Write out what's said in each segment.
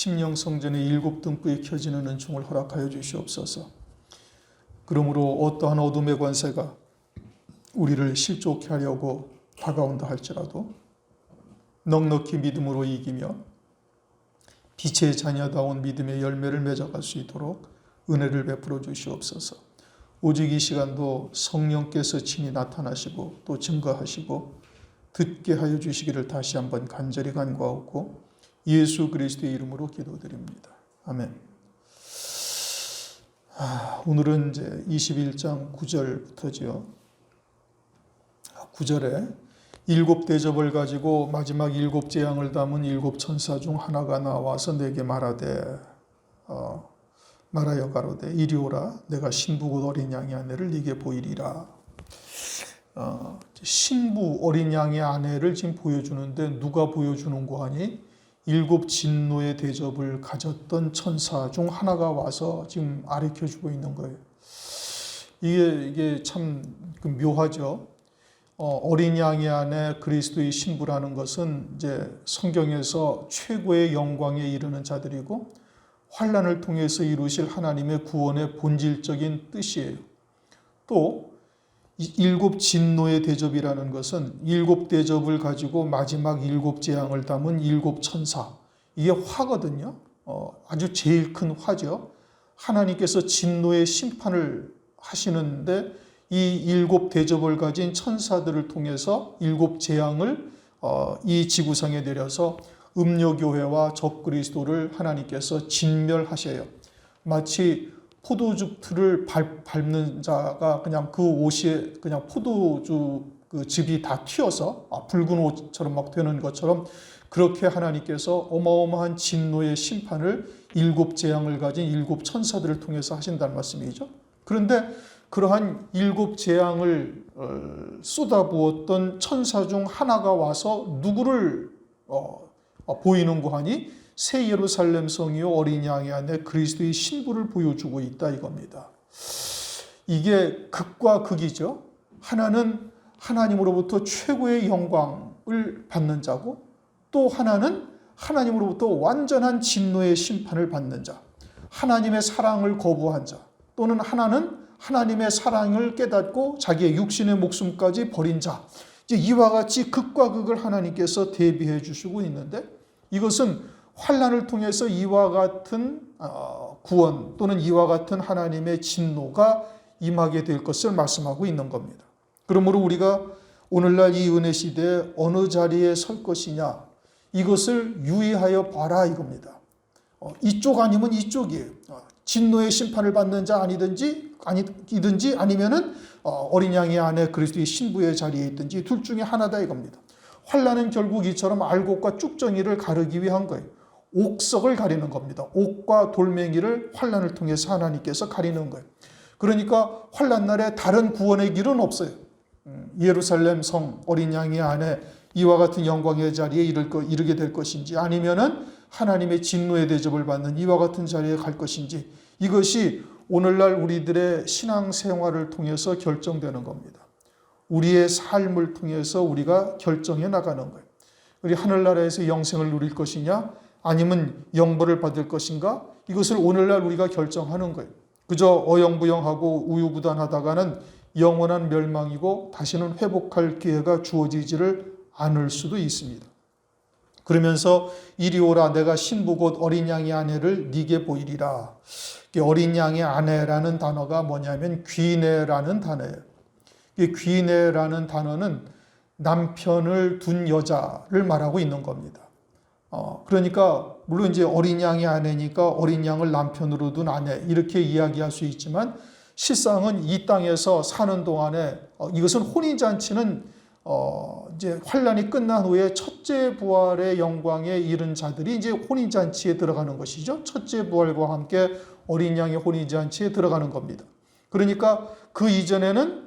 심령성전의 7등불이 켜지는 은총을 허락하여 주시옵소서. 그러므로 어떠한 어둠의 권세가 우리를 실족케 하려고 다가온다 할지라도 넉넉히 믿음으로 이기며 빛의 자녀다운 믿음의 열매를 맺어갈 수 있도록 은혜를 베풀어 주시옵소서. 오직 이 시간도 성령께서 친히 나타나시고 또 증거하시고 듣게 하여 주시기를 다시 한번 간절히 간구하고 예수 그리스도의 이름으로 기도드립니다. 아멘. 오늘은 이제 21장 9절부터지요. 9절에 7대접을 가지고 마지막 7재앙을 담은 7천사 중 하나가 나와서 내게 말하여 가로되 이리 오라 내가 신부 곧 어린 양의 아내를 네게 보이리라. 신부 어린 양의 아내를 지금 보여주는데 누가 보여주는 거 아니? 7 진노의 대접을 가졌던 천사 중 하나가 와서 지금 가르쳐주고 있는 거예요. 이게 참 묘하죠. 어린 양의 아내 그리스도의 신부라는 것은 이제 성경에서 최고의 영광에 이르는 자들이고 환난을 통해서 이루실 하나님의 구원의 본질적인 뜻이에요. 또 7 진노의 대접이라는 것은 7 대접을 가지고 마지막 7 재앙을 담은 7 천사. 이게 화거든요. 아주 제일 큰 화죠. 하나님께서 진노의 심판을 하시는데 이 7 대접을 가진 천사들을 통해서 7 재앙을 이 지구상에 내려서 음료교회와 적그리스도를 하나님께서 진멸하셔요. 마치 포도주 틀을 밟는 자가 그냥 그 옷에 그냥 포도주 그 즙이 다 튀어서 붉은 옷처럼 막 되는 것처럼 그렇게 하나님께서 어마어마한 진노의 심판을 7 재앙을 가진 7 천사들을 통해서 하신다는 말씀이죠. 그런데 그러한 7 재앙을 쏟아부었던 천사 중 하나가 와서 누구를 보이는 거 하니? 새 예루살렘 성이요 어린 양의 아내 그리스도의 신부를 보여주고 있다 이겁니다. 이게 극과 극이죠. 하나는 하나님으로부터 최고의 영광을 받는 자고 또 하나는 하나님으로부터 완전한 진노의 심판을 받는 자. 하나님의 사랑을 거부한 자. 또는 하나는 하나님의 사랑을 깨닫고 자기의 육신의 목숨까지 버린 자. 이와 같이 극과 극을 하나님께서 대비해 주시고 있는데 이것은 환난을 통해서 이와 같은 구원 또는 이와 같은 하나님의 진노가 임하게 될 것을 말씀하고 있는 겁니다. 그러므로 우리가 오늘날 이 은혜 시대에 어느 자리에 설 것이냐 이것을 유의하여 봐라 이겁니다. 이쪽 아니면 이쪽이에요. 진노의 심판을 받는 자 아니든지 아니면은 어린 양의 아내 그리스도의 신부의 자리에 있든지 둘 중에 하나다 이겁니다. 환난은 결국 이처럼 알곡과 쭉정이를 가르기 위한 거예요. 옥석을 가리는 겁니다. 옥과 돌멩이를 환난을 통해서 하나님께서 가리는 거예요. 그러니까 환난 날에 다른 구원의 길은 없어요. 예루살렘 성 어린 양의 아내 이와 같은 영광의 자리에 이르게 될 것인지 아니면은 하나님의 진노의 대접을 받는 이와 같은 자리에 갈 것인지 이것이 오늘날 우리들의 신앙생활을 통해서 결정되는 겁니다. 우리의 삶을 통해서 우리가 결정해 나가는 거예요. 우리 하늘나라에서 영생을 누릴 것이냐 아니면 영벌을 받을 것인가 이것을 오늘날 우리가 결정하는 거예요. 그저 어영부영하고 우유부단하다가는 영원한 멸망이고 다시는 회복할 기회가 주어지지를 않을 수도 있습니다. 그러면서 이리 오라 내가 신부 곧 어린 양의 아내를 네게 보이리라. 어린 양의 아내라는 단어가 뭐냐면 귀내라는 단어예요. 이 귀내라는 단어는 남편을 둔 여자를 말하고 있는 겁니다. 그러니까 물론 이제 어린 양의 아내니까 어린 양을 남편으로 둔 아내 이렇게 이야기할 수 있지만 실상은 이 땅에서 사는 동안에 이것은 혼인잔치는 이제 환란이 끝난 후에 첫째 부활의 영광에 이른 자들이 이제 혼인잔치에 들어가는 것이죠. 첫째 부활과 함께 어린 양의 혼인잔치에 들어가는 겁니다. 그러니까 그 이전에는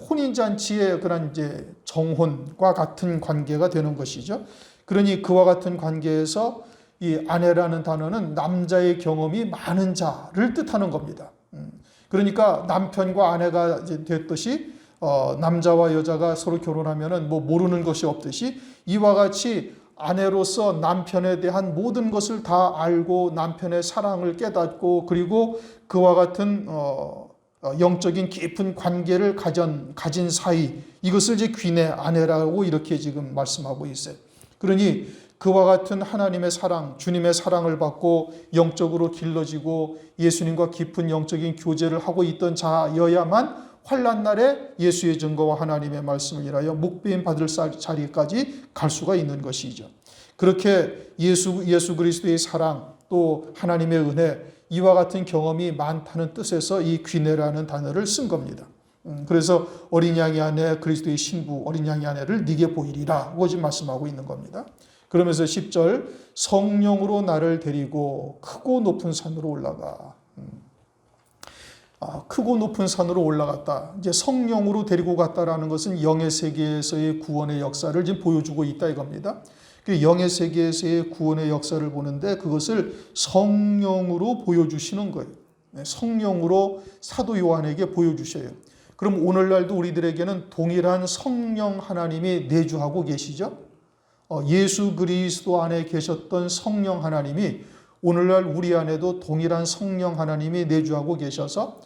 혼인잔치의 그런 이제 정혼과 같은 관계가 되는 것이죠. 그러니 그와 같은 관계에서 이 아내라는 단어는 남자의 경험이 많은 자를 뜻하는 겁니다. 그러니까 남편과 아내가 이제 됐듯이 남자와 여자가 서로 결혼하면은 뭐 모르는 것이 없듯이 이와 같이 아내로서 남편에 대한 모든 것을 다 알고 남편의 사랑을 깨닫고 그리고 그와 같은 영적인 깊은 관계를 가진 사이, 이것을 이제 귀내 아내라고 이렇게 지금 말씀하고 있어요. 그러니 그와 같은 하나님의 사랑, 주님의 사랑을 받고 영적으로 길러지고 예수님과 깊은 영적인 교제를 하고 있던 자여야만 환난 날에 예수의 증거와 하나님의 말씀을 인하여 목배임 받을 자리까지 갈 수가 있는 것이죠. 그렇게 예수 그리스도의 사랑, 또 하나님의 은혜, 이와 같은 경험이 많다는 뜻에서 이 귀내라는 단어를 쓴 겁니다. 그래서 어린 양이 아내 그리스도의 신부 어린 양이 아내를 네게 보이리라고 지금 말씀하고 있는 겁니다. 그러면서 10절 성령으로 나를 데리고 크고 높은 산으로 올라가. 크고 높은 산으로 올라갔다. 이제 성령으로 데리고 갔다라는 것은 영의 세계에서의 구원의 역사를 지금 보여주고 있다 이겁니다. 영의 세계에서의 구원의 역사를 보는데 그것을 성령으로 보여주시는 거예요. 성령으로 사도 요한에게 보여주셔요. 그럼 오늘날도 우리들에게는 동일한 성령 하나님이 내주하고 계시죠. 예수 그리스도 안에 계셨던 성령 하나님이 오늘날 우리 안에도 동일한 성령 하나님이 내주하고 계셔서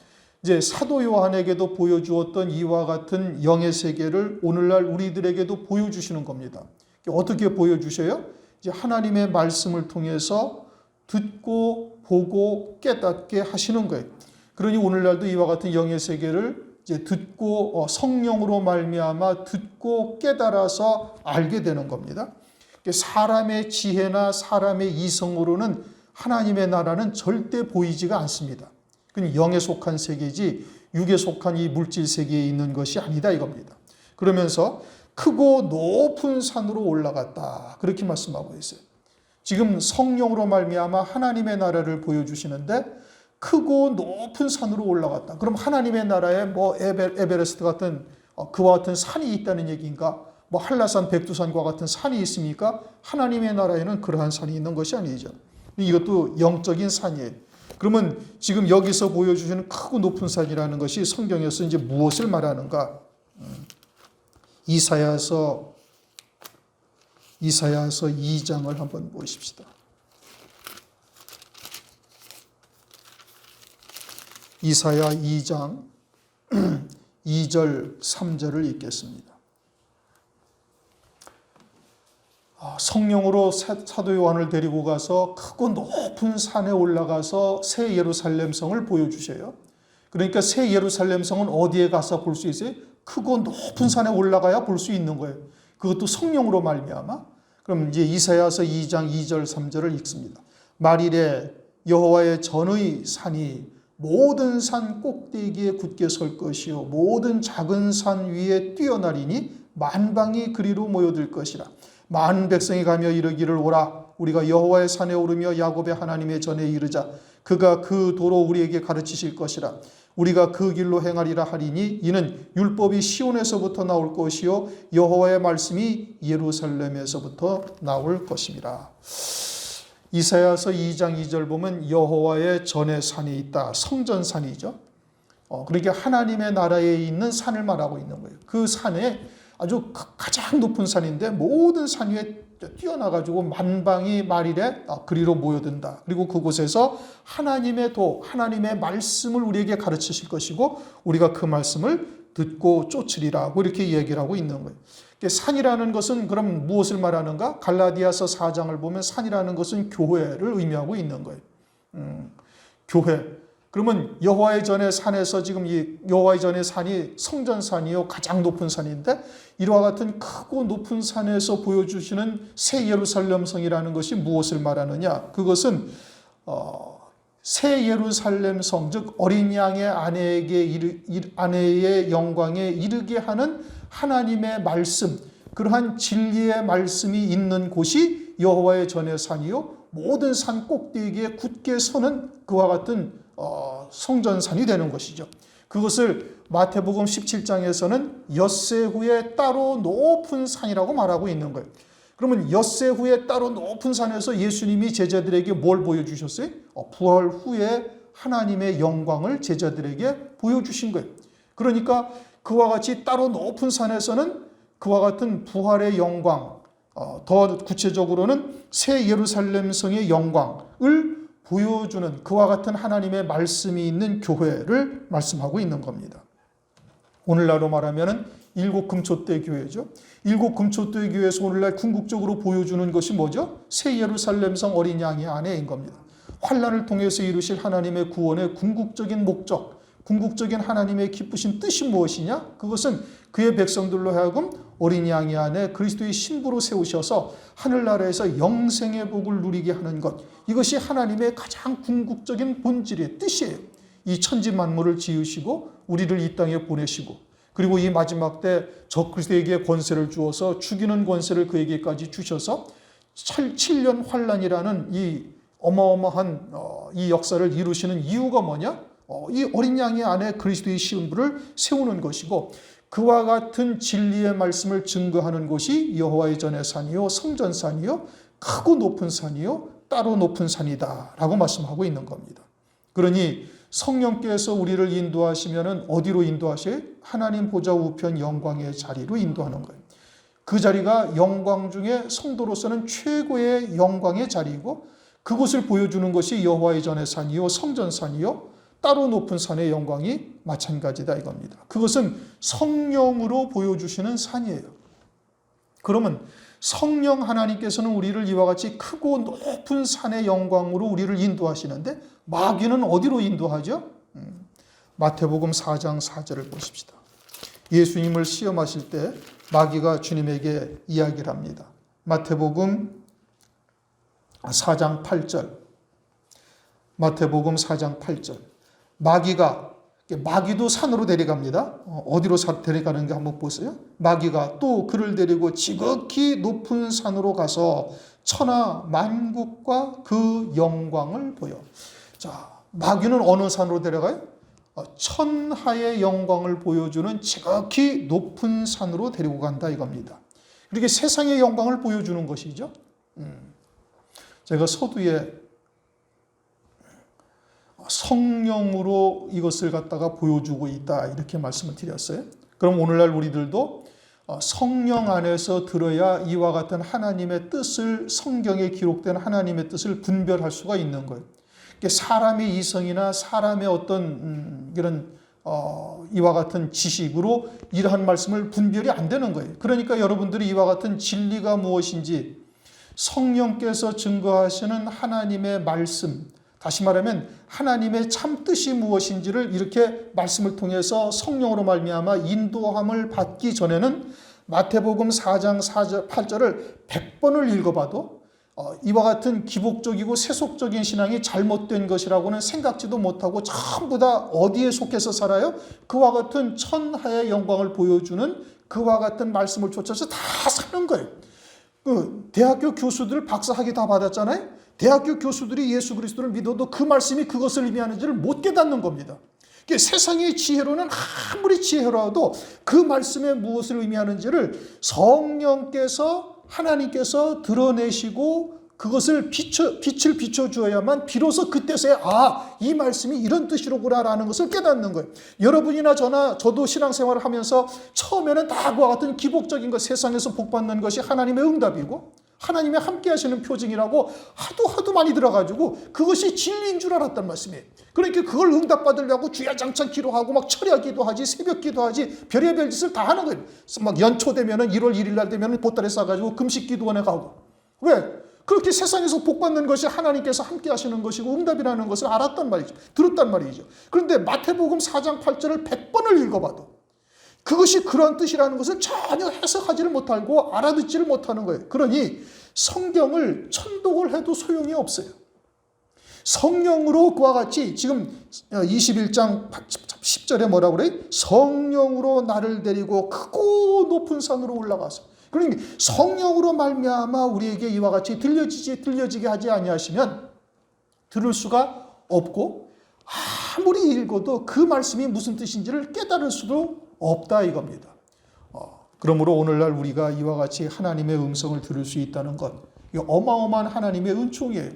이제 사도 요한에게도 보여주었던 이와 같은 영의 세계를 오늘날 우리들에게도 보여주시는 겁니다. 어떻게 보여주셔요? 이제 하나님의 말씀을 통해서 듣고 보고 깨닫게 하시는 거예요. 그러니 오늘날도 이와 같은 영의 세계를 이제 듣고 성령으로 말미암아 듣고 깨달아서 알게 되는 겁니다. 사람의 지혜나 사람의 이성으로는 하나님의 나라는 절대 보이지가 않습니다. 그건 영에 속한 세계지 육에 속한 이 물질 세계에 있는 것이 아니다 이겁니다. 그러면서 크고 높은 산으로 올라갔다 그렇게 말씀하고 있어요. 지금 성령으로 말미암아 하나님의 나라를 보여주시는데 크고 높은 산으로 올라갔다. 그럼 하나님의 나라에 에베레스트 같은 그와 같은 산이 있다는 얘기인가? 한라산, 백두산과 같은 산이 있습니까? 하나님의 나라에는 그러한 산이 있는 것이 아니죠. 이것도 영적인 산이에요. 그러면 지금 여기서 보여주시는 크고 높은 산이라는 것이 성경에서 이제 무엇을 말하는가? 이사야서 2장을 한번 보십시다. 이사야 2장 2절 3절을 읽겠습니다. 성령으로 사도 요한을 데리고 가서 크고 높은 산에 올라가서 새 예루살렘 성을 보여주셔요. 그러니까 새 예루살렘 성은 어디에 가서 볼 수 있어요? 크고 높은 산에 올라가야 볼 수 있는 거예요. 그것도 성령으로 말미암아. 그럼 이제 이사야서 2장 2절 3절을 읽습니다. 말일에 여호와의 전의 산이 모든 산 꼭대기에 굳게 설 것이요 모든 작은 산 위에 뛰어나리니 만방이 그리로 모여들 것이라. 많은 백성이 가며 이르기를 오라 우리가 여호와의 산에 오르며 야곱의 하나님의 전에 이르자. 그가 그 도로 우리에게 가르치실 것이라. 우리가 그 길로 행하리라 하리니 이는 율법이 시온에서부터 나올 것이요 여호와의 말씀이 예루살렘에서부터 나올 것임이라. 이사야서 2장 2절 보면 여호와의 전에 산이 있다. 성전산이죠. 그러니까 하나님의 나라에 있는 산을 말하고 있는 거예요. 그 산에 아주 가장 높은 산인데 모든 산 위에 뛰어나가지고 만방이 말일에 그리로 모여든다. 그리고 그곳에서 하나님의 하나님의 말씀을 우리에게 가르치실 것이고 우리가 그 말씀을 듣고 쫓으리라고 이렇게 얘기를 하고 있는 거예요. 산이라는 것은 그럼 무엇을 말하는가? 갈라디아서 4장을 보면 산이라는 것은 교회를 의미하고 있는 거예요. 교회. 그러면 여호와의 전의 산에서 지금 이 여호와의 전의 산이 성전산이요 가장 높은 산인데 이와 같은 크고 높은 산에서 보여주시는 새 예루살렘 성이라는 것이 무엇을 말하느냐? 그것은 새 예루살렘 성, 즉 어린 양의 아내의 영광에 이르게 하는 하나님의 말씀, 그러한 진리의 말씀이 있는 곳이 여호와의 전의 산이요 모든 산 꼭대기에 굳게 서는 그와 같은 성전산이 되는 것이죠. 그것을 마태복음 17장에서는 엿새 후에 따로 높은 산이라고 말하고 있는 거예요. 그러면 엿새 후에 따로 높은 산에서 예수님이 제자들에게 뭘 보여주셨어요? 부활 후에 하나님의 영광을 제자들에게 보여주신 거예요. 그러니까 그와 같이 따로 높은 산에서는 그와 같은 부활의 영광, 더 구체적으로는 새 예루살렘 성의 영광을 보여주는 그와 같은 하나님의 말씀이 있는 교회를 말씀하고 있는 겁니다. 오늘날로 말하면 일곱 금초대 교회죠. 일곱 금초대 교회에서 오늘날 궁극적으로 보여주는 것이 뭐죠? 새 예루살렘 성 어린 양의 아내인 겁니다. 환난을 통해서 이루실 하나님의 구원의 궁극적인 목적, 궁극적인 하나님의 기쁘신 뜻이 무엇이냐? 그것은 그의 백성들로 하여금 어린 양의 안에 그리스도의 신부로 세우셔서 하늘나라에서 영생의 복을 누리게 하는 것. 이것이 하나님의 가장 궁극적인 본질의 뜻이에요. 이 천지 만물을 지으시고 우리를 이 땅에 보내시고 그리고 이 마지막 때 적그리스도에게 권세를 주어서 죽이는 권세를 그에게까지 주셔서 7년 환란이라는 이 어마어마한 이 역사를 이루시는 이유가 뭐냐? 이 어린 양의 안에 그리스도의 신부를 세우는 것이고 그와 같은 진리의 말씀을 증거하는 곳이 여호와의 전의 산이요 성전산이요 크고 높은 산이요 따로 높은 산이다 라고 말씀하고 있는 겁니다. 그러니 성령께서 우리를 인도하시면 어디로 인도하셔요? 하나님 보좌 우편 영광의 자리로 인도하는 거예요. 그 자리가 영광 중에 성도로서는 최고의 영광의 자리이고 그곳을 보여주는 것이 여호와의 전의 산이요 성전산이요 따로 높은 산의 영광이 마찬가지다 이겁니다. 그것은 성령으로 보여주시는 산이에요. 그러면 성령 하나님께서는 우리를 이와 같이 크고 높은 산의 영광으로 우리를 인도하시는데 마귀는 어디로 인도하죠? 마태복음 4장 4절을 보십시다. 예수님을 시험하실 때 마귀가 주님에게 이야기를 합니다. 마태복음 4장 8절. 마태복음 4장 8절. 마귀도 산으로 데려갑니다. 어디로 데려가는지 한번 보세요. 마귀가 또 그를 데리고 지극히 높은 산으로 가서 천하 만국과 그 영광을 보여. 자, 마귀는 어느 산으로 데려가요? 천하의 영광을 보여주는 지극히 높은 산으로 데리고 간다 이겁니다. 이렇게 세상의 영광을 보여주는 것이죠. 제가 서두에 성령으로 이것을 갖다가 보여주고 있다 이렇게 말씀을 드렸어요. 그럼 오늘날 우리들도 성령 안에서 들어야 이와 같은 하나님의 뜻을 성경에 기록된 하나님의 뜻을 분별할 수가 있는 거예요. 사람의 이성이나 사람의 어떤 이런 이와 같은 지식으로 이러한 말씀을 분별이 안 되는 거예요. 그러니까 여러분들이 이와 같은 진리가 무엇인지 성령께서 증거하시는 하나님의 말씀, 다시 말하면 하나님의 참뜻이 무엇인지를 이렇게 말씀을 통해서 성령으로 말미암아 인도함을 받기 전에는 마태복음 4장 4절, 8절을 100번을 읽어봐도 이와 같은 기복적이고 세속적인 신앙이 잘못된 것이라고는 생각지도 못하고 전부 다 어디에 속해서 살아요? 그와 같은 천하의 영광을 보여주는 그와 같은 말씀을 쫓아서 다 사는 거예요. 대학교 교수들 박사학위 다 받았잖아요. 대학교 교수들이 예수 그리스도를 믿어도 그 말씀이 그것을 의미하는지를 못 깨닫는 겁니다. 세상의 지혜로는 아무리 지혜로워도 그 말씀에 무엇을 의미하는지를 성령께서 하나님께서 드러내시고 그것을 빛을 비춰주어야만 비로소 그때서야 이 말씀이 이런 뜻이로구나라는 것을 깨닫는 거예요. 여러분이나 저도 신앙생활을 하면서 처음에는 다 그와 같은 기복적인 것, 세상에서 복받는 것이 하나님의 응답이고 하나님의 함께 하시는 표징이라고 하도 많이 들어가지고 그것이 진리인 줄 알았단 말씀이에요. 그러니까 그걸 응답받으려고 주야장창 기도하고 막 철야 기도하지 새벽 기도하지 별의별 짓을 다 하는 거예요. 막 연초 되면은 1월 1일 날 되면은 보따리 싸가지고 금식 기도원에 가고. 왜? 그렇게 세상에서 복받는 것이 하나님께서 함께 하시는 것이고 응답이라는 것을 알았단 말이죠. 들었단 말이죠. 그런데 마태복음 4장 8절을 100번을 읽어봐도 그것이 그런 뜻이라는 것을 전혀 해석하지를 못하고 알아듣지를 못하는 거예요. 그러니 성경을 천독을 해도 소용이 없어요. 성령으로 그와 같이 지금 21장 10절에 뭐라고 그래요? 성령으로 나를 데리고 크고 높은 산으로 올라가서. 그러니까 성령으로 말미암아 우리에게 이와 같이 들려지게 하지 아니하시면 들을 수가 없고 아무리 읽어도 그 말씀이 무슨 뜻인지를 깨달을 수도 없다 이겁니다. 그러므로 오늘날 우리가 이와 같이 하나님의 음성을 들을 수 있다는 것, 이 어마어마한 하나님의 은총이에요.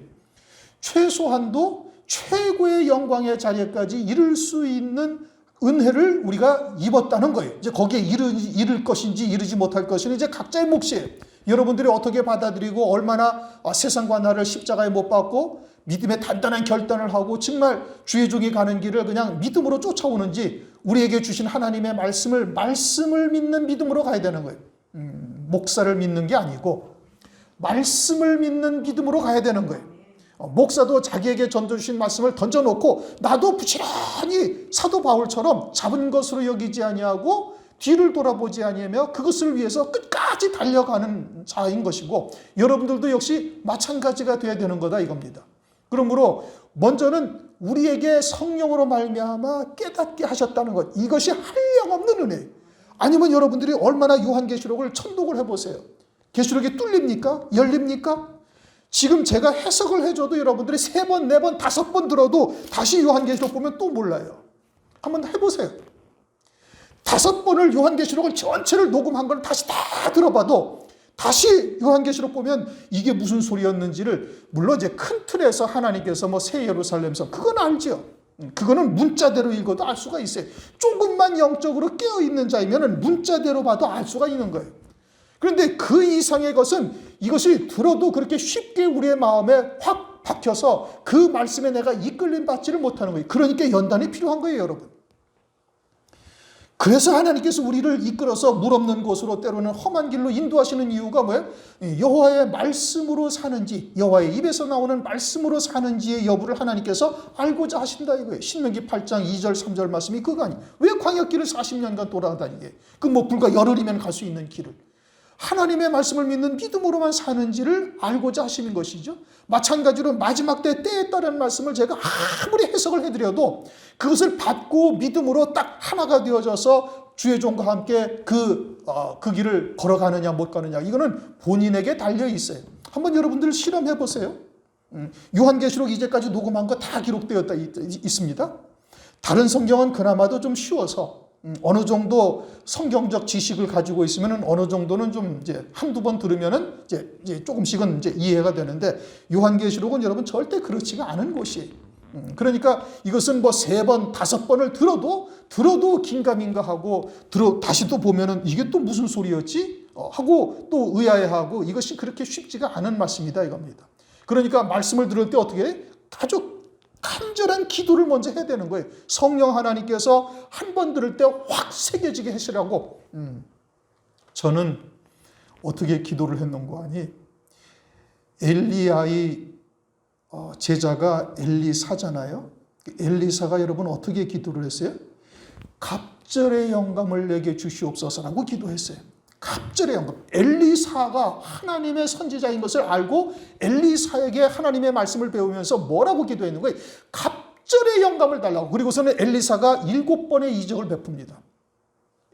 최소한도 최고의 영광의 자리까지 이룰 수 있는 은혜를 우리가 입었다는 거예요. 이제 거기에 이를 것인지 이르지 못할 것인지 이제 각자의 몫이에요. 여러분들이 어떻게 받아들이고 얼마나 세상과 나를 십자가에 못 박고 믿음의 단단한 결단을 하고 정말 주의 종이 가는 길을 그냥 믿음으로 쫓아오는지 우리에게 주신 하나님의 말씀을 믿는 믿음으로 가야 되는 거예요. 목사를 믿는 게 아니고 말씀을 믿는 믿음으로 가야 되는 거예요. 목사도 자기에게 던져주신 말씀을 던져놓고 나도 부지런히 사도 바울처럼 잡은 것으로 여기지 아니하고 뒤를 돌아보지 아니하며 그것을 위해서 끝까지 달려가는 자인 것이고 여러분들도 역시 마찬가지가 되어야 되는 거다 이겁니다. 그러므로 먼저는 우리에게 성령으로 말미암아 깨닫게 하셨다는 것, 이것이 한량없는 은혜예요. 아니면 여러분들이 얼마나 요한계시록을 천독을 해보세요. 계시록이 뚫립니까? 열립니까? 지금 제가 해석을 해줘도 여러분들이 3번, 4번, 5번 들어도 다시 요한계시록 보면 또 몰라요. 한번 해보세요. 5번을 요한계시록을 전체를 녹음한 걸 다시 다 들어봐도 다시 요한계시록 보면 이게 무슨 소리였는지를 물론 이제 큰 틀에서 하나님께서 뭐 새 예루살렘성 그건 알죠. 그거는 문자대로 읽어도 알 수가 있어요. 조금만 영적으로 깨어있는 자이면 문자대로 봐도 알 수가 있는 거예요. 그런데 그 이상의 것은 이것이 들어도 그렇게 쉽게 우리의 마음에 확 박혀서 그 말씀에 내가 이끌림 받지를 못하는 거예요. 그러니까 연단이 필요한 거예요, 여러분. 그래서 하나님께서 우리를 이끌어서 물 없는 곳으로 때로는 험한 길로 인도하시는 이유가 뭐예요? 여호와의 말씀으로 사는지 여호와의 입에서 나오는 말씀으로 사는지의 여부를 하나님께서 알고자 하신다 이거예요. 신명기 8장 2절 3절 말씀이 그거 아니에요. 왜 광야길을 40년간 돌아다니게? 그 뭐 불과 열흘이면 갈 수 있는 길을. 하나님의 말씀을 믿는 믿음으로만 사는지를 알고자 하시는 것이죠. 마찬가지로 마지막 때에 따른 말씀을 제가 아무리 해석을 해드려도 그것을 받고 믿음으로 딱 하나가 되어져서 주의 종과 함께 그 길을 걸어가느냐 못 가느냐 이거는 본인에게 달려 있어요. 한번 여러분들 실험해 보세요. 요한계시록 이제까지 녹음한 거 다 기록되었다 있습니다. 다른 성경은 그나마도 좀 쉬워서 어느 정도 성경적 지식을 가지고 있으면 어느 정도는 좀 이제 한두 번 들으면은 이제 조금씩은 이제 이해가 되는데 요한계시록은 여러분 절대 그렇지가 않은 곳이에요. 그러니까 이것은 뭐 3번, 5번을 들어도 긴가민가하고 다시 또 보면은 이게 또 무슨 소리였지? 하고 또 의아해하고 이것이 그렇게 쉽지가 않은 말씀이다 이겁니다. 그러니까 말씀을 들을 때 어떻게 해? 아주 간절한 기도를 먼저 해야 되는 거예요. 성령 하나님께서 한 번 들을 때 확 새겨지게 하시라고. 저는 어떻게 기도를 했는고 하니 엘리야의 제자가 엘리사잖아요. 엘리사가 여러분 어떻게 기도를 했어요? 갑절의 영감을 내게 주시옵소서라고 기도했어요. 갑절의 영감. 엘리사가 하나님의 선지자인 것을 알고 엘리사에게 하나님의 말씀을 배우면서 뭐라고 기도했는 거예요? 갑절의 영감을 달라고. 그리고서는 엘리사가 7번의 이적을 베풉니다.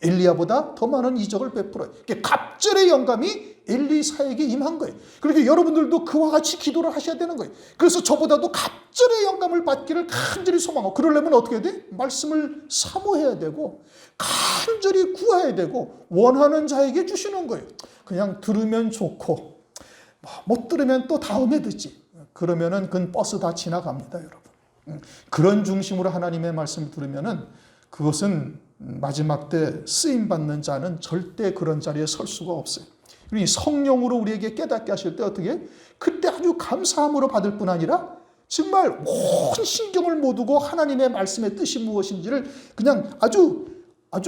엘리야보다 더 많은 이적을 베풀어요. 갑절의 영감이 엘리사에게 임한 거예요. 그러니까 여러분들도 그와 같이 기도를 하셔야 되는 거예요. 그래서 저보다도 갑절의 영감을 받기를 간절히 소망하고 그러려면 어떻게 해야 돼? 말씀을 사모해야 되고 간절히 구해야 되고 원하는 자에게 주시는 거예요. 그냥 들으면 좋고 못 들으면 또 다음에 듣지. 그러면은 그건 버스 다 지나갑니다, 여러분. 그런 중심으로 하나님의 말씀을 들으면은 그것은 마지막 때 쓰임받는 자는 절대 그런 자리에 설 수가 없어요. 그러니 성령으로 우리에게 깨닫게 하실 때 어떻게? 그때 아주 감사함으로 받을 뿐 아니라 정말 온 신경을 모두고 하나님의 말씀의 뜻이 무엇인지를 그냥 아주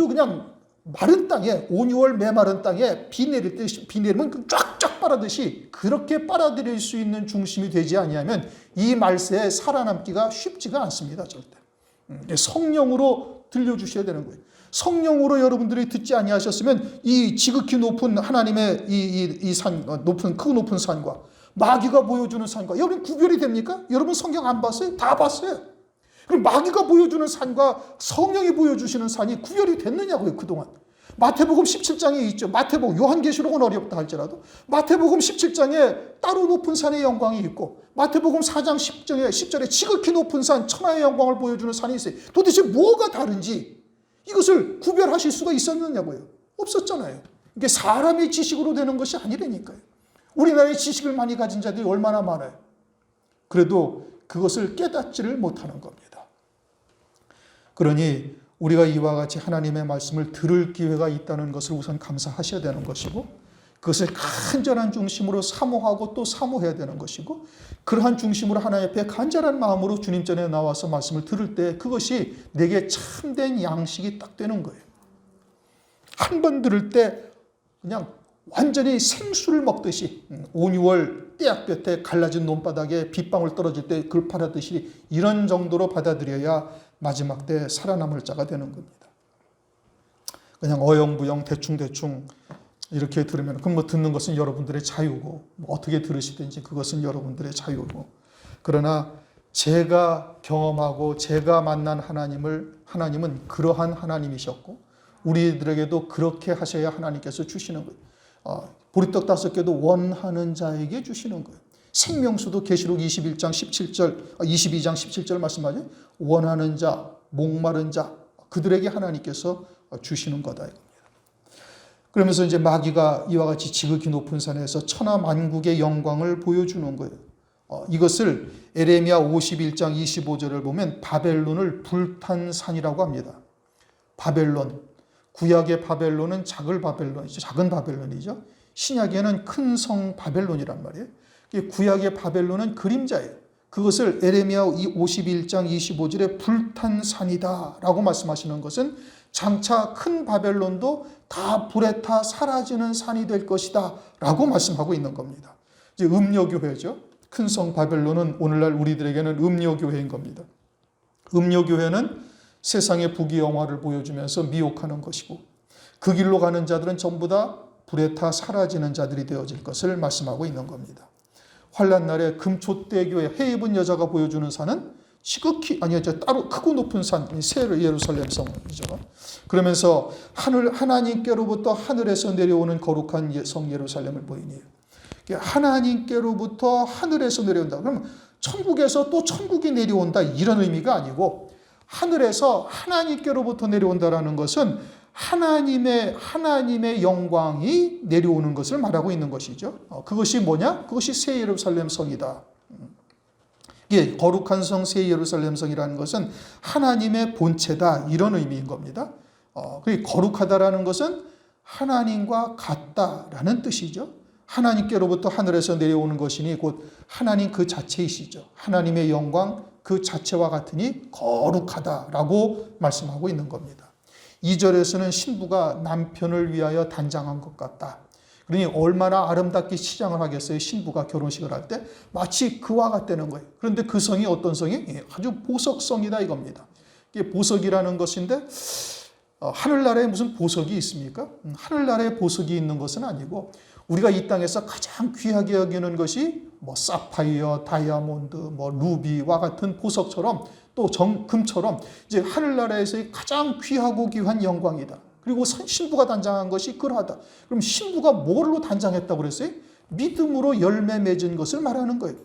그냥 마른 땅에 온유월 메마른 땅에 비 내리면 쫙쫙 빨아듯이 그렇게 빨아들일 수 있는 중심이 되지 아니하면 이 말세에 살아남기가 쉽지가 않습니다. 절대. 성령으로 들려주셔야 되는 거예요. 성령으로 여러분들이 듣지 아니하셨으면 이 지극히 높은 하나님의 이 산, 높은 산과 마귀가 보여주는 산과 여러분 구별이 됩니까? 여러분 성경 안 봤어요? 다 봤어요. 그럼 마귀가 보여주는 산과 성령이 보여주시는 산이 구별이 됐느냐고요, 그동안. 마태복음 17장에 있죠. 마태복음, 요한계시록은 어렵다 할지라도 마태복음 17장에 따로 높은 산의 영광이 있고 마태복음 4장 10절에 지극히 높은 산, 천하의 영광을 보여주는 산이 있어요. 도대체 뭐가 다른지 이것을 구별하실 수가 있었느냐고요. 없었잖아요. 이게 사람의 지식으로 되는 것이 아니라니까요. 우리나라의 지식을 많이 가진 자들이 얼마나 많아요. 그래도 그것을 깨닫지를 못하는 겁니다. 그러니 우리가 이와 같이 하나님의 말씀을 들을 기회가 있다는 것을 우선 감사하셔야 되는 것이고 그것을 간절한 중심으로 사모하고 또 사모해야 되는 것이고, 그러한 중심으로 하나님 앞에 간절한 마음으로 주님 전에 나와서 말씀을 들을 때 그것이 내게 참된 양식이 딱 되는 거예요. 한 번 들을 때 그냥 완전히 생수를 먹듯이 5, 6월 떼약볕에 갈라진 논바닥에 빗방울 떨어질 때 그걸 바라듯이 이런 정도로 받아들여야 마지막 때 살아남을 자가 되는 겁니다. 그냥 어영부영 대충대충 이렇게 들으면, 그럼 뭐 듣는 것은 여러분들의 자유고, 뭐 어떻게 들으시든지 그것은 여러분들의 자유고, 그러나 제가 경험하고 제가 만난 하나님은 그러한 하나님이셨고, 우리들에게도 그렇게 하셔야 하나님께서 주시는 거예요. 보리떡 5개도 원하는 자에게 주시는 거예요. 생명수도 계시록 22장 17절 말씀하죠. 원하는 자, 목마른 자, 그들에게 하나님께서 주시는 거다. 그러면서 이제 마귀가 이와 같이 지극히 높은 산에서 천하 만국의 영광을 보여주는 거예요. 이것을 에레미야 51장 25절을 보면 바벨론을 불탄 산이라고 합니다. 바벨론, 구약의 바벨론은 작은 바벨론이죠. 신약에는 큰 성 바벨론이란 말이에요. 구약의 바벨론은 그림자예요. 그것을 에레미야 51장 25절에 불탄 산이다 라고 말씀하시는 것은 장차 큰 바벨론도 다 불에 타 사라지는 산이 될 것이다 라고 말씀하고 있는 겁니다. 이제 음료교회죠. 큰 성 바벨론은 오늘날 우리들에게는 음료교회인 겁니다. 음료교회는 세상의 부귀영화를 보여주면서 미혹하는 것이고, 그 길로 가는 자들은 전부 다 불에 타 사라지는 자들이 되어질 것을 말씀하고 있는 겁니다. 환란 날에 금촛대교회 해 입은 여자가 보여주는 산은 지극히 따로 크고 높은 산, 새 예루살렘 성이죠. 그러면서 하나님께로부터 하늘에서 내려오는 거룩한 성 예루살렘을 보이니, 하나님께로부터 하늘에서 내려온다. 그러면 천국에서 또 천국이 내려온다 이런 의미가 아니고, 하늘에서 하나님께로부터 내려온다라는 것은 하나님의 영광이 내려오는 것을 말하고 있는 것이죠. 그것이 뭐냐? 그것이 새 예루살렘 성이다. 거룩한 성 새 예루살렘 성이라는 것은 하나님의 본체다 이런 의미인 겁니다. 거룩하다라는 것은 하나님과 같다라는 뜻이죠. 하나님께로부터 하늘에서 내려오는 것이니 곧 하나님 그 자체이시죠. 하나님의 영광 그 자체와 같으니 거룩하다라고 말씀하고 있는 겁니다. 2절에서는 신부가 남편을 위하여 단장한 것 같다. 그러니 얼마나 아름답게 치장을 하겠어요. 신부가 결혼식을 할 때 마치 그와 같다는 거예요. 그런데 그 성이 어떤 성이? 아주 보석성이다 이겁니다. 이게 보석이라는 것인데 하늘나라에 무슨 보석이 있습니까? 하늘나라에 보석이 있는 것은 아니고, 우리가 이 땅에서 가장 귀하게 여기는 것이 뭐 사파이어, 다이아몬드, 뭐 루비와 같은 보석처럼 또 금처럼 이제 하늘나라에서의 가장 귀하고 귀한 영광이다. 그리고 신부가 단장한 것이 그러하다. 그럼 신부가 뭘로 단장했다고 그랬어요? 믿음으로 열매 맺은 것을 말하는 거예요.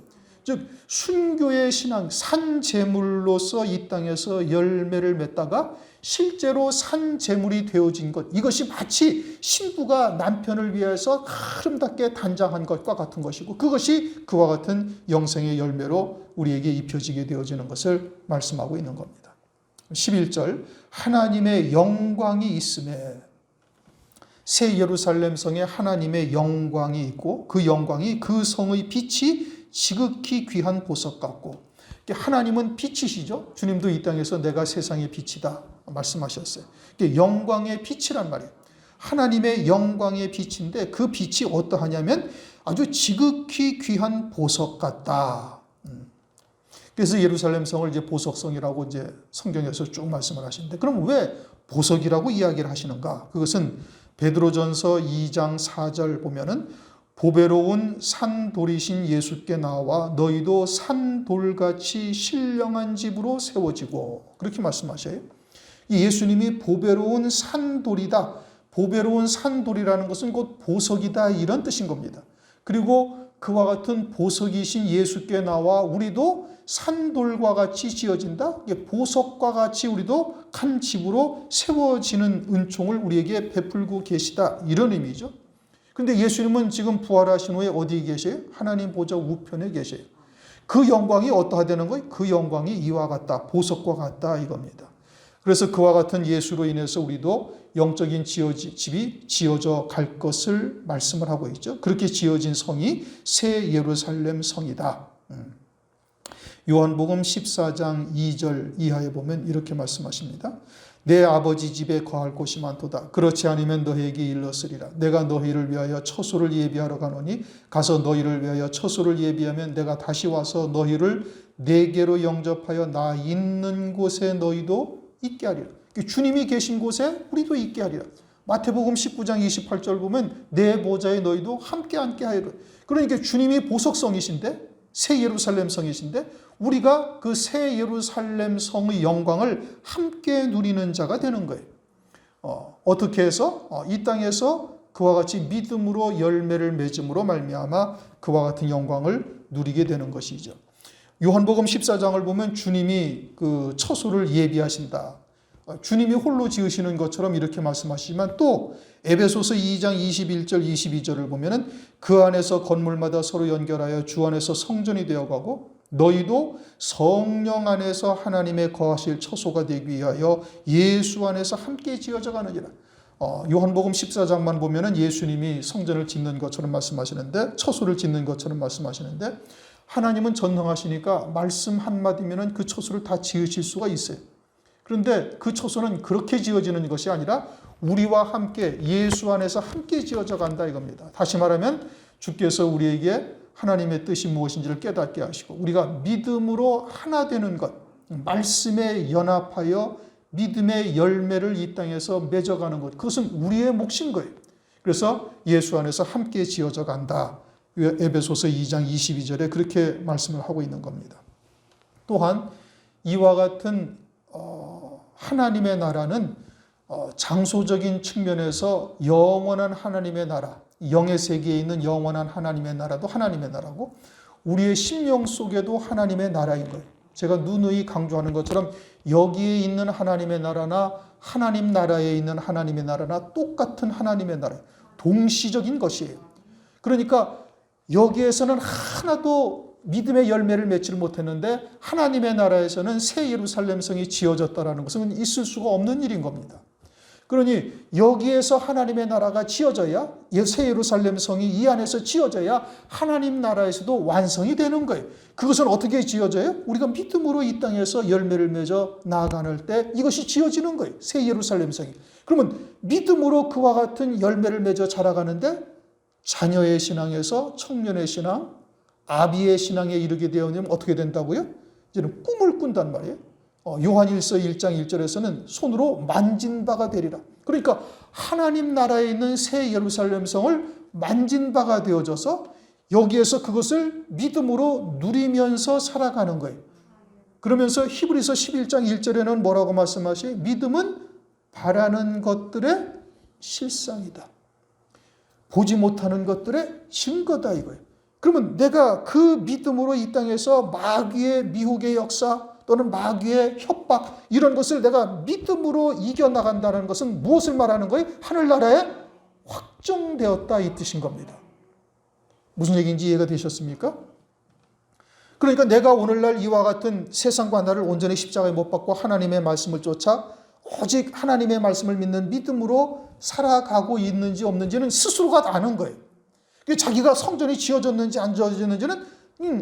즉 순교의 신앙, 산제물로서 이 땅에서 열매를 맺다가 실제로 산제물이 되어진 것, 이것이 마치 신부가 남편을 위해서 아름답게 단장한 것과 같은 것이고, 그것이 그와 같은 영생의 열매로 우리에게 입혀지게 되어지는 것을 말씀하고 있는 겁니다. 11절, 하나님의 영광이 있음에, 새 예루살렘 성에 하나님의 영광이 있고, 그 영광이 그 성의 빛이 지극히 귀한 보석 같고, 하나님은 빛이시죠. 주님도 이 땅에서 내가 세상의 빛이다 말씀하셨어요. 영광의 빛이란 말이에요. 하나님의 영광의 빛인데 그 빛이 어떠하냐면 아주 지극히 귀한 보석 같다. 그래서 예루살렘 성을 이제 보석성이라고 이제 성경에서 쭉 말씀을 하시는데, 그럼 왜 보석이라고 이야기를 하시는가? 그것은 베드로전서 2장 4절 보면은 보배로운 산돌이신 예수께 나와 너희도 산돌같이 신령한 집으로 세워지고, 그렇게 말씀하셔요. 이 예수님이 보배로운 산돌이다. 보배로운 산돌이라는 것은 곧 보석이다 이런 뜻인 겁니다. 그리고 그와 같은 보석이신 예수께 나와 우리도 산돌과 같이 지어진다. 보석과 같이 우리도 한 집으로 세워지는 은총을 우리에게 베풀고 계시다 이런 의미죠. 그런데 예수님은 지금 부활하신 후에 어디에 계세요? 하나님 보좌 우편에 계세요. 그 영광이 어떠하다는 거예요? 그 영광이 이와 같다. 보석과 같다 이겁니다. 그래서 그와 같은 예수로 인해서 우리도 영적인 집이 지어져 갈 것을 말씀을 하고 있죠. 그렇게 지어진 성이 새 예루살렘 성이다. 요한복음 14장 2절 이하에 보면 이렇게 말씀하십니다. 내 아버지 집에 거할 곳이 많도다. 그렇지 않으면 너희에게 일렀으리라. 내가 너희를 위하여 처소를 예비하러 가노니 가서 너희를 위하여 처소를 예비하면 내가 다시 와서 너희를 내게로 영접하여 나 있는 곳에 너희도 있게 하리라. 주님이 계신 곳에 우리도 있게 하리라. 마태복음 19장 28절 보면 내 보좌에 너희도 함께 앉게 하리라. 그러니까 주님이 보석성이신데 새 예루살렘 성이신데 우리가 그 새 예루살렘 성의 영광을 함께 누리는 자가 되는 거예요. 어떻게 해서? 이 땅에서 그와 같이 믿음으로 열매를 맺음으로 말미암아 그와 같은 영광을 누리게 되는 것이죠. 요한복음 14장을 보면 주님이 그 처소를 예비하신다. 주님이 홀로 지으시는 것처럼 이렇게 말씀하시지만 또 에베소서 2장 21절 22절을 보면은 그 안에서 건물마다 서로 연결하여 주 안에서 성전이 되어가고 너희도 성령 안에서 하나님의 거하실 처소가 되기 위하여 예수 안에서 함께 지어져 가느니라. 요한복음 14장만 보면은 예수님이 성전을 짓는 것처럼 말씀하시는데 처소를 짓는 것처럼 말씀하시는데 하나님은 전능하시니까 말씀 한마디면은 그 처소를 다 지으실 수가 있어요. 그런데 그 처소는 그렇게 지어지는 것이 아니라 우리와 함께 예수 안에서 함께 지어져 간다 이겁니다. 다시 말하면 주께서 우리에게 하나님의 뜻이 무엇인지를 깨닫게 하시고 우리가 믿음으로 하나 되는 것, 말씀에 연합하여 믿음의 열매를 이 땅에서 맺어가는 것, 그것은 우리의 몫인 거예요. 그래서 예수 안에서 함께 지어져 간다. 에베소서 2장 22절에 그렇게 말씀을 하고 있는 겁니다. 또한 이와 같은 하나님의 나라는 장소적인 측면에서 영원한 하나님의 나라, 영의 세계에 있는 영원한 하나님의 나라도 하나님의 나라고 우리의 심령 속에도 하나님의 나라인 거예요. 제가 누누이 강조하는 것처럼 여기에 있는 하나님의 나라나 하나님 나라에 있는 하나님의 나라나 똑같은 하나님의 나라, 동시적인 것이에요. 그러니까 여기에서는 하나도 믿음의 열매를 맺지를 못했는데 하나님의 나라에서는 새 예루살렘 성이 지어졌다는 것은 있을 수가 없는 일인 겁니다. 그러니 여기에서 하나님의 나라가 지어져야 새 예루살렘 성이 이 안에서 지어져야 하나님 나라에서도 완성이 되는 거예요. 그것은 어떻게 지어져요? 우리가 믿음으로 이 땅에서 열매를 맺어 나아가는 때 이것이 지어지는 거예요. 새 예루살렘 성이. 그러면 믿음으로 그와 같은 열매를 맺어 자라가는데 자녀의 신앙에서 청년의 신앙, 아비의 신앙에 이르게 되어면 어떻게 된다고요? 이제는 꿈을 꾼단 말이에요. 요한일서 1장 1절에서는 손으로 만진 바가 되리라. 그러니까 하나님 나라에 있는 새 예루살렘 성을 만진 바가 되어져서 여기에서 그것을 믿음으로 누리면서 살아가는 거예요. 그러면서 히브리서 11장 1절에는 뭐라고 말씀하시? 믿음은 바라는 것들의 실상이다. 보지 못하는 것들의 증거다 이거예요. 그러면 내가 그 믿음으로 이 땅에서 마귀의 미혹의 역사 또는 마귀의 협박 이런 것을 내가 믿음으로 이겨나간다는 것은 무엇을 말하는 거예요? 하늘나라에 확정되었다 이 뜻인 겁니다. 무슨 얘기인지 이해가 되셨습니까? 그러니까 내가 오늘날 이와 같은 세상과 나를 온전히 십자가에 못 박고 하나님의 말씀을 쫓아 오직 하나님의 말씀을 믿는 믿음으로 살아가고 있는지 없는지는 스스로가 아는 거예요. 자기가 성전이 지어졌는지 안 지어졌는지는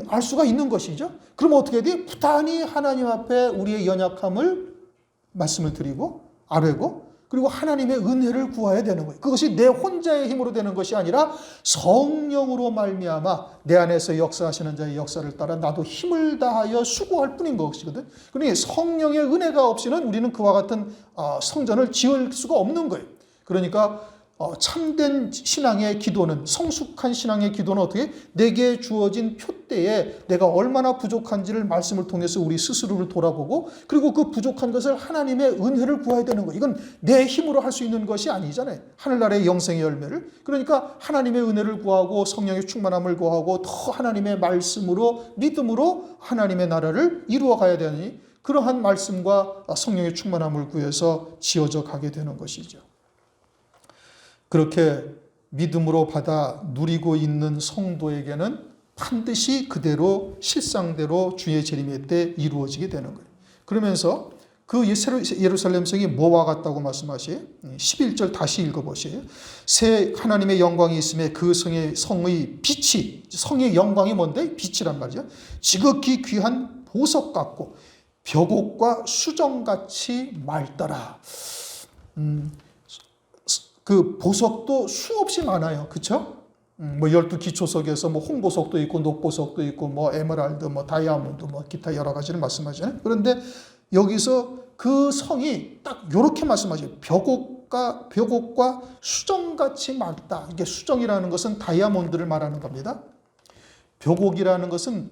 알 수가 있는 것이죠. 그럼 어떻게 해야 돼? 부단히 하나님 앞에 우리의 연약함을 말씀을 드리고 아뢰고 그리고 하나님의 은혜를 구해야 되는 거예요. 그것이 내 혼자의 힘으로 되는 것이 아니라 성령으로 말미암아 내 안에서 역사하시는 자의 역사를 따라 나도 힘을 다하여 수고할 뿐인 것이거든. 그러니 성령의 은혜가 없이는 우리는 그와 같은 성전을 지을 수가 없는 거예요. 그러니까 참된 신앙의 기도는 성숙한 신앙의 기도는 어떻게? 내게 주어진 표대에 내가 얼마나 부족한지를 말씀을 통해서 우리 스스로를 돌아보고 그리고 그 부족한 것을 하나님의 은혜를 구해야 되는 거예요. 이건 내 힘으로 할 수 있는 것이 아니잖아요. 하늘나라의 영생의 열매를. 그러니까 하나님의 은혜를 구하고 성령의 충만함을 구하고 더 하나님의 말씀으로 믿음으로 하나님의 나라를 이루어 가야 되니 그러한 말씀과 성령의 충만함을 구해서 지어져 가게 되는 것이죠. 그렇게 믿음으로 받아 누리고 있는 성도에게는 반드시 그대로 실상대로 주의 재림의 때 이루어지게 되는 거예요. 그러면서 그 예루살렘 성이 뭐와 같다고 말씀하시에요? 11절 다시 읽어보세요. 새 하나님의 영광이 있음에 그 성의 빛이, 성의 영광이 뭔데? 빛이란 말이죠. 지극히 귀한 보석 같고 벽옥과 수정같이 맑더라. 그 보석도 수없이 많아요. 그렇죠? 뭐 12기초석에서 뭐 홍보석도 있고 녹보석도 있고 뭐 에메랄드 뭐 다이아몬드 뭐 기타 여러 가지를 말씀하잖아요. 그런데 여기서 그 성이 딱 이렇게 말씀하죠. 벽옥과 수정같이 맑다. 이게 수정이라는 것은 다이아몬드를 말하는 겁니다. 벽옥이라는 것은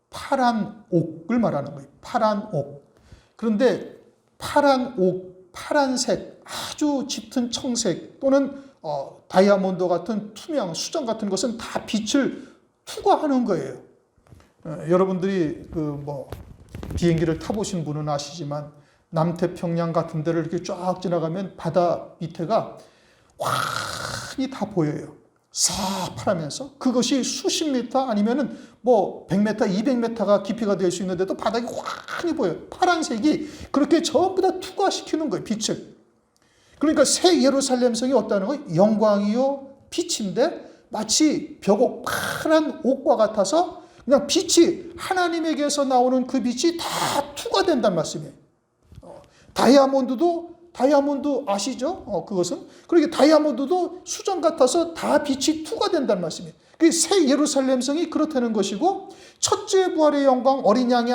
파란 옥을 말하는 거예요. 파란 옥. 그런데 파란 옥, 파란색, 아주 짙은 청색 또는 다이아몬드 같은 투명, 수정 같은 것은 다 빛을 투과하는 거예요. 여러분들이 비행기를 타보신 분은 아시지만 남태평양 같은 데를 이렇게 쫙 지나가면 바다 밑에가 환히 다 보여요. 싹 파라면서 그것이 수십 미터 아니면은 뭐 100m, 200m가 깊이가 될 수 있는데도 바닥이 환히 보여요. 파란색이 그렇게 전부 다 투과시키는 거예요. 빛을. 그러니까 새 예루살렘 성이 어떠는 거예요? 영광이요 빛인데 마치 벽옥 파란 옥과 같아서 그냥 빛이 하나님에게서 나오는 그 빛이 다 투과된단 말씀이에요. 다이아몬드 아시죠? 그것은 그렇게 다이아몬드도 수정 같아서 다 빛이 투과된단 말씀이에요. 그 새 예루살렘 성이 그렇다는 것이고 첫째 부활의 영광 어린 양의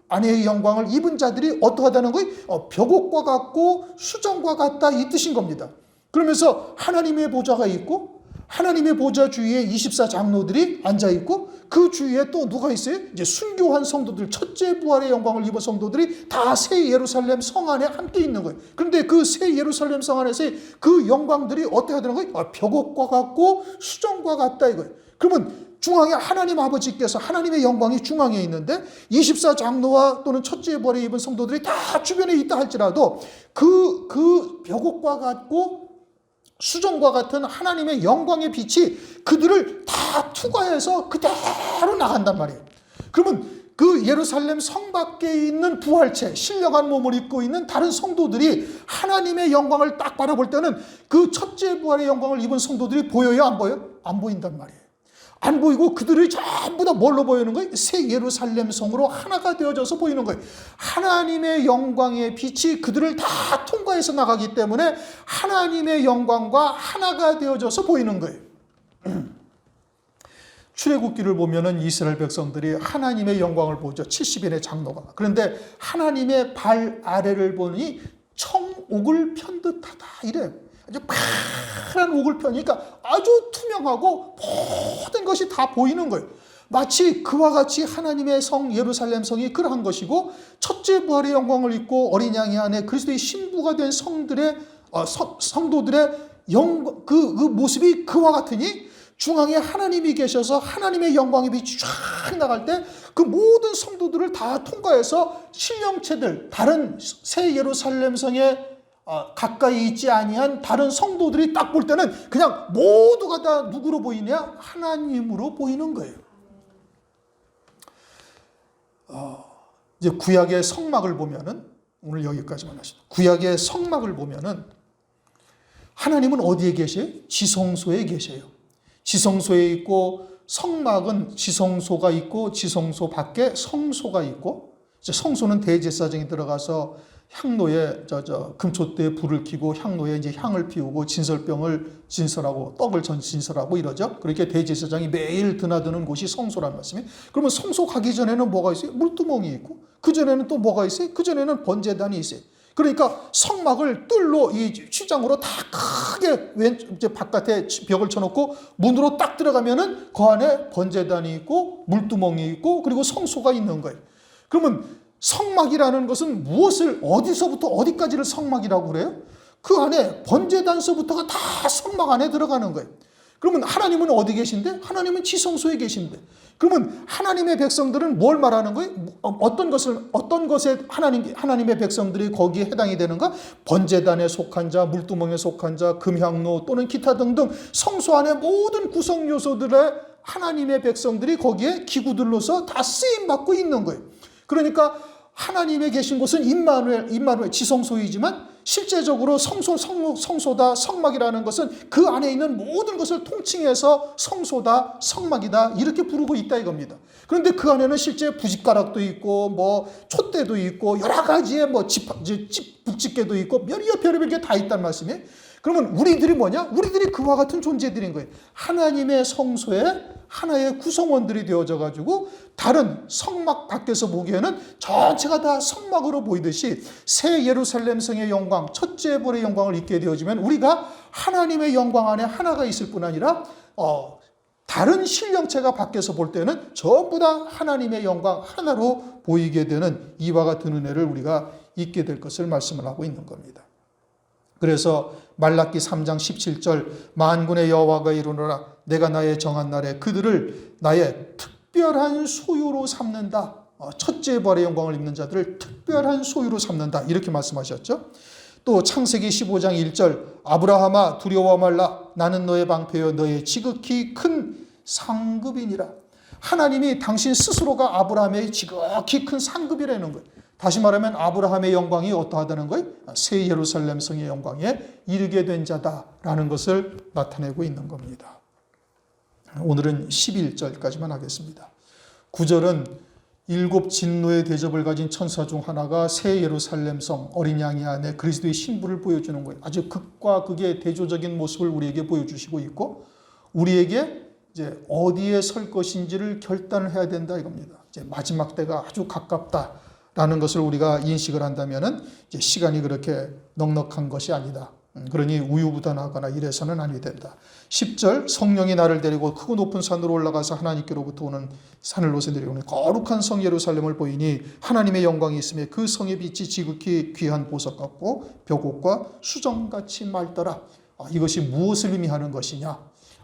아내의 영광을 입은 자들이 어떠하다는 거예요? 벽옥과 같고 수정과 같다 이 뜻인 겁니다. 그러면서 하나님의 보좌가 있고 하나님의 보좌 주위에 24장로들이 앉아있고 그 주위에 또 누가 있어요? 이제 순교한 성도들, 첫째 부활의 영광을 입은 성도들이 다 새 예루살렘 성 안에 함께 있는 거예요. 그런데 그 새 예루살렘 성 안에서의 그 영광들이 어떻게 하다는 거예요? 벽옥과 같고 수정과 같다 이거예요. 그러면 중앙에 하나님 아버지께서 하나님의 영광이 중앙에 있는데 24장로와 또는 첫째 부활에 입은 성도들이 다 주변에 있다 할지라도 그 벽옥과 같고 수정과 같은 하나님의 영광의 빛이 그들을 다 투과해서 그대로 나간단 말이에요. 그러면 그 예루살렘 성 밖에 있는 부활체, 신령한 몸을 입고 있는 다른 성도들이 하나님의 영광을 딱 바라볼 때는 그 첫째 부활의 영광을 입은 성도들이 보여요? 안 보여요? 안 보인단 말이에요. 안 보이고 그들이 전부 다 뭘로 보이는 거예요? 새 예루살렘 성으로 하나가 되어져서 보이는 거예요. 하나님의 영광의 빛이 그들을 다 통과해서 나가기 때문에 하나님의 영광과 하나가 되어져서 보이는 거예요. 출애굽기를 보면은 이스라엘 백성들이 하나님의 영광을 보죠. 70인의 장로가. 그런데 하나님의 발 아래를 보니 청옥을 편 듯하다 이래요. 아주 파란 옥을 펴니까 아주 투명하고 모든 것이 다 보이는 거예요. 마치 그와 같이 하나님의 성 예루살렘 성이 그러한 것이고 첫째 부활의 영광을 입고 어린 양의 안에 그리스도의 신부가 된 성도들의 영광 그 모습이 그와 같으니 중앙에 하나님이 계셔서 하나님의 영광의 빛이 쫙 나갈 때 그 모든 성도들을 다 통과해서 신령체들 다른 새 예루살렘 성에 가까이 있지 아니한 다른 성도들이 딱 볼 때는 그냥 모두가 다 누구로 보이냐? 하나님으로 보이는 거예요. 이제 구약의 성막을 보면은 오늘 여기까지만 하시죠. 구약의 성막을 보면은 하나님은 어디에 계세요? 지성소에 계세요. 지성소에 있고 성막은 지성소가 있고 지성소 밖에 성소가 있고 성소는 대제사장이 들어가서 향로에 금촛대에 불을 켜고 향로에 이제 향을 피우고 진설병을 진설하고 떡을 진설하고 이러죠. 그렇게 대제사장이 매일 드나드는 곳이 성소란 말씀이에요. 그러면 성소 가기 전에는 뭐가 있어요? 물두멍이 있고 그 전에는 또 뭐가 있어요? 그 전에는 번제단이 있어요. 그러니까 성막을 뜰로 이 휘장으로 다 크게 이제 바깥에 벽을 쳐놓고 문으로 딱 들어가면은 그 안에 번제단이 있고 물두멍이 있고 그리고 성소가 있는 거예요. 그러면 성막이라는 것은 무엇을 어디서부터 어디까지를 성막이라고 그래요? 그 안에 번제단서부터가 다 성막 안에 들어가는 거예요. 그러면 하나님은 어디 계신데? 하나님은 지성소에 계신데. 그러면 하나님의 백성들은 뭘 말하는 거예요? 어떤 것에 하나님의 백성들이 거기에 해당이 되는가? 번제단에 속한 자, 물두멍에 속한 자, 금향로 또는 기타 등등 성소 안에 모든 구성 요소들의 하나님의 백성들이 거기에 기구들로서 다 쓰임 받고 있는 거예요. 그러니까 하나님의 계신 곳은 임마누엘 지성소이지만 실제적으로 성소다 성막이라는 것은 그 안에 있는 모든 것을 통칭해서 성소다 성막이다 이렇게 부르고 있다 이겁니다. 그런데 그 안에는 실제 부싯가락도 있고 뭐 촛대도 있고 여러 가지의 뭐 북집게도 있고 별의별 게 다 있단 말씀이에요. 그러면 우리들이 뭐냐? 우리들이 그와 같은 존재들인 거예요. 하나님의 성소에 하나의 구성원들이 되어져 가지고 다른 성막 밖에서 보기에는 전체가 다 성막으로 보이듯이 새 예루살렘 성의 영광, 첫째 벌의 영광을 입게 되어지면 우리가 하나님의 영광 안에 하나가 있을 뿐 아니라 다른 실령체가 밖에서 볼 때는 전부 다 하나님의 영광 하나로 보이게 되는 이와 같은 은혜를 우리가 잊게 될 것을 말씀을 하고 있는 겁니다. 그래서 말라기 3장 17절 만군의 여호와가 이르노라 내가 나의 정한 날에 그들을 나의 특별한 소유로 삼는다. 첫째 벌의 영광을 입는 자들을 특별한 소유로 삼는다. 이렇게 말씀하셨죠. 또 창세기 15장 1절 아브라함아 두려워 말라 나는 너의 방패여 너의 지극히 큰 상급이니라. 하나님이 당신 스스로가 아브라함의 지극히 큰 상급이라는 거예요. 다시 말하면 아브라함의 영광이 어떠하다는 거예요? 새 예루살렘 성의 영광에 이르게 된 자다라는 것을 나타내고 있는 겁니다. 오늘은 11절까지만 하겠습니다. 9절은 7 진노의 대접을 가진 천사 중 하나가 새 예루살렘 성 어린 양이 안에 그리스도의 신부를 보여주는 거예요. 아주 극과 극의 대조적인 모습을 우리에게 보여주시고 있고 우리에게 이제 어디에 설 것인지를 결단을 해야 된다 이겁니다. 이제 마지막 때가 아주 가깝다라는 것을 우리가 인식을 한다면은 이제 시간이 그렇게 넉넉한 것이 아니다. 그러니 우유부단하거나 이래서는 아니 된다. 10절 성령이 나를 데리고 크고 높은 산으로 올라가서 하나님께로부터 오는 산을로서 내려오는 거룩한 성 예루살렘을 보이니 하나님의 영광이 있으며 그 성의 빛이 지극히 귀한 보석 같고 벽옥과 수정같이 맑더라. 이것이 무엇을 의미하는 것이냐?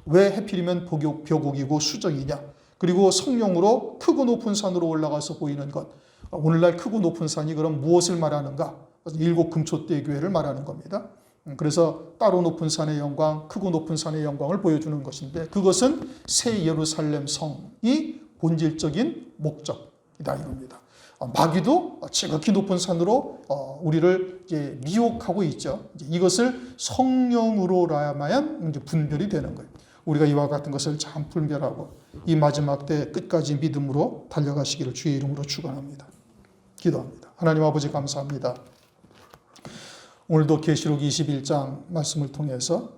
왜 하필이면 벽옥이고 수정이냐? 그리고 성령으로 크고 높은 산으로 올라가서 보이는 것. 오늘날 크고 높은 산이 그럼 무엇을 말하는가? 7 금초대 교회를 말하는 겁니다. 그래서 따로 높은 산의 영광, 크고 높은 산의 영광을 보여주는 것인데 그것은 새 예루살렘 성이 본질적인 목적이다 이겁니다. 마귀도 지극히 높은 산으로 우리를 이제 미혹하고 있죠. 이것을 성령으로라야만 이제 분별이 되는 거예요. 우리가 이와 같은 것을 잘 분별하고 이 마지막 때 끝까지 믿음으로 달려가시기를 주의 이름으로 축원합니다. 기도합니다. 하나님 아버지 감사합니다. 오늘도 계시록 21장 말씀을 통해서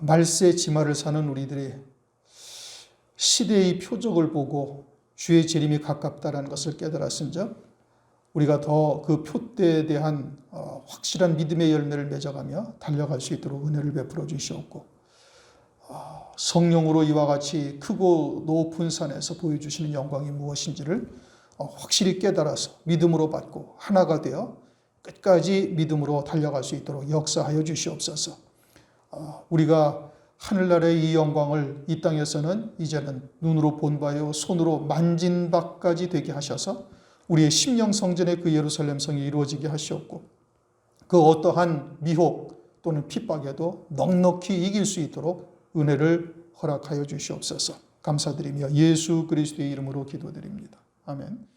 말세 지마를 사는 우리들이 시대의 표적을 보고 주의 재림이 가깝다는 것을 깨달았은즉 우리가 더 그 표대에 대한 확실한 믿음의 열매를 맺어가며 달려갈 수 있도록 은혜를 베풀어 주시옵고 성령으로 이와 같이 크고 높은 산에서 보여주시는 영광이 무엇인지를 확실히 깨달아서 믿음으로 받고 하나가 되어 끝까지 믿음으로 달려갈 수 있도록 역사하여 주시옵소서. 우리가 하늘나라의 이 영광을 이 땅에서는 이제는 눈으로 본 바요 손으로 만진 바까지 되게 하셔서 우리의 심령 성전의 그 예루살렘 성이 이루어지게 하시옵고 그 어떠한 미혹 또는 핍박에도 넉넉히 이길 수 있도록 은혜를 허락하여 주시옵소서. 감사드리며 예수 그리스도의 이름으로 기도드립니다. 아멘.